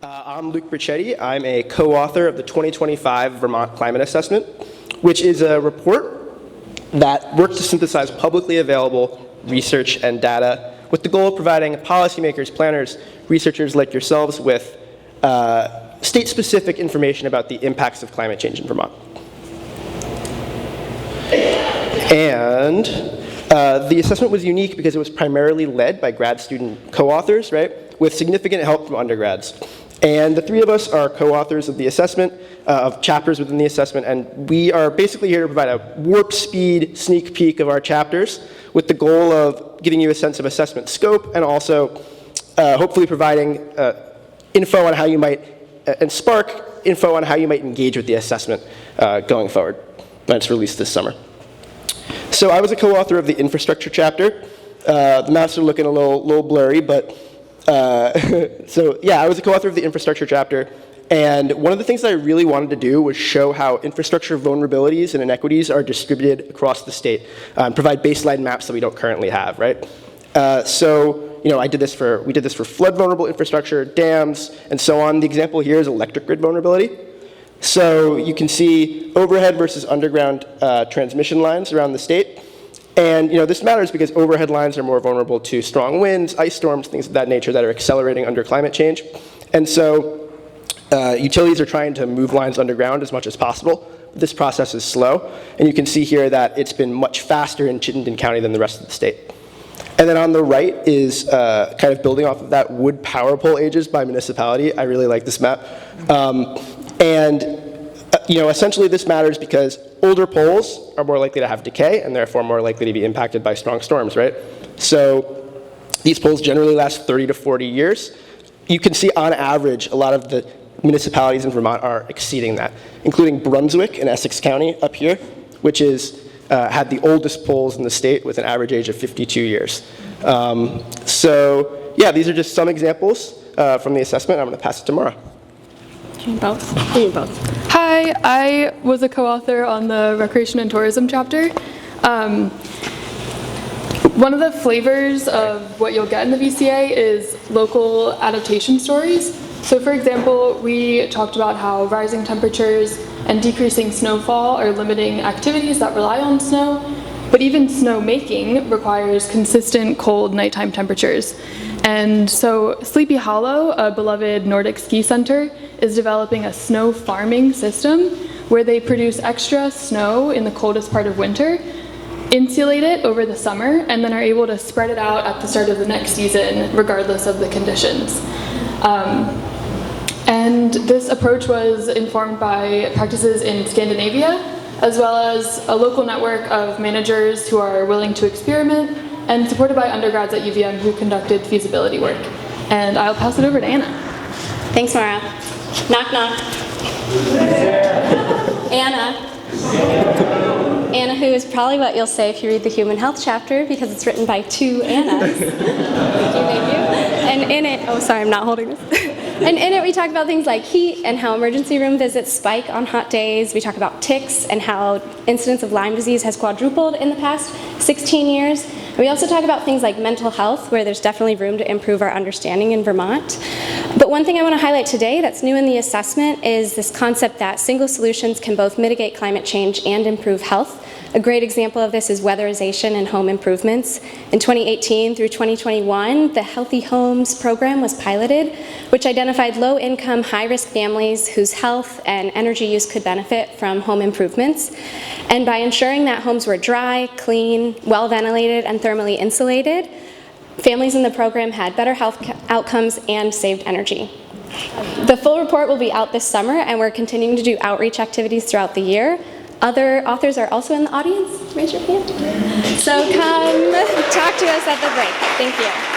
I'm Briccetti. I'm a co-author of the 2025 Vermont Climate Assessment, which is a report that works to synthesize publicly available research and data with the goal of providing policymakers, planners, researchers like yourselves with state-specific information about the impacts of climate change in Vermont. And the assessment was unique because it was primarily led by grad student co-authors, right, with significant help from undergrads. And the three of us are co-authors of the assessment, of chapters within the assessment, and we are basically here to provide a warp speed sneak peek of our chapters with the goal of giving you a sense of assessment scope and also hopefully providing info on how you might, and spark info on how you might engage with the assessment going forward when it's released this summer. So I was a co-author of the infrastructure chapter. The maps are looking a little blurry, but so yeah, I was a co-author of the infrastructure chapter, and one of the things that I really wanted to do was show how infrastructure vulnerabilities and inequities are distributed across the state, and provide baseline maps that we don't currently have, right? So, you know, we did this for flood vulnerable infrastructure, dams, and so on. The example here is electric grid vulnerability. So you can see overhead versus underground transmission lines around the state. And you know, this matters because overhead lines are more vulnerable to strong winds, ice storms, things of that nature that are accelerating under climate change. And so utilities are trying to move lines underground as much as possible. This process is slow. And you can see here that it's been much faster in Chittenden County than the rest of the state. And then on the right is kind of building off of that wood power pole ages by municipality. I really like this map. You know, essentially this matters because older poles are more likely to have decay and therefore more likely to be impacted by strong storms, right? So these poles generally last 30 to 40 years. You can see on average, a lot of the municipalities in Vermont are exceeding that, including Brunswick in Essex County up here, which is, had the oldest poles in the state with an average age of 52 years. So yeah, these are just some examples from the assessment. I'm gonna pass it to Maura. Both. Hi, I was a co-author on the Recreation and Tourism chapter. One of the flavors of what you'll get in the VCA is local adaptation stories. So for example, we talked about how rising temperatures and decreasing snowfall are limiting activities that rely on snow, but even snow making requires consistent cold nighttime temperatures. And so Sleepy Hollow, a beloved Nordic ski center, is developing a snow farming system where they produce extra snow in the coldest part of winter, insulate it over the summer, and then are able to spread it out at the start of the next season, regardless of the conditions. And this approach was informed by practices in Scandinavia, as well as a local network of managers who are willing to experiment, and supported by undergrads at UVM who conducted feasibility work. And I'll pass it over to Anna. Thanks, Maura. Knock, knock. Anna, who is probably what you'll say if you read the Human Health chapter, because it's written by two Annas. Thank you. And in it, oh, sorry, I'm not holding this. And in it, we talk about things like heat and how emergency room visits spike on hot days. We talk about ticks and how incidence of Lyme disease has quadrupled in the past 16 years. And we also talk about things like mental health, where there's definitely room to improve our understanding in Vermont. But one thing I want to highlight today that's new in the assessment is this concept that single solutions can both mitigate climate change and improve health. A great example of this is weatherization and home improvements. In 2018 through 2021, the Healthy Homes program was piloted, which identified low-income, high-risk families whose health and energy use could benefit from home improvements. And by ensuring that homes were dry, clean, well-ventilated, and thermally insulated, families in the program had better health outcomes and saved energy. The full report will be out this summer, and we're continuing to do outreach activities throughout the year. Other authors are also in the audience. Raise your hand. So come talk to us at the break. Thank you.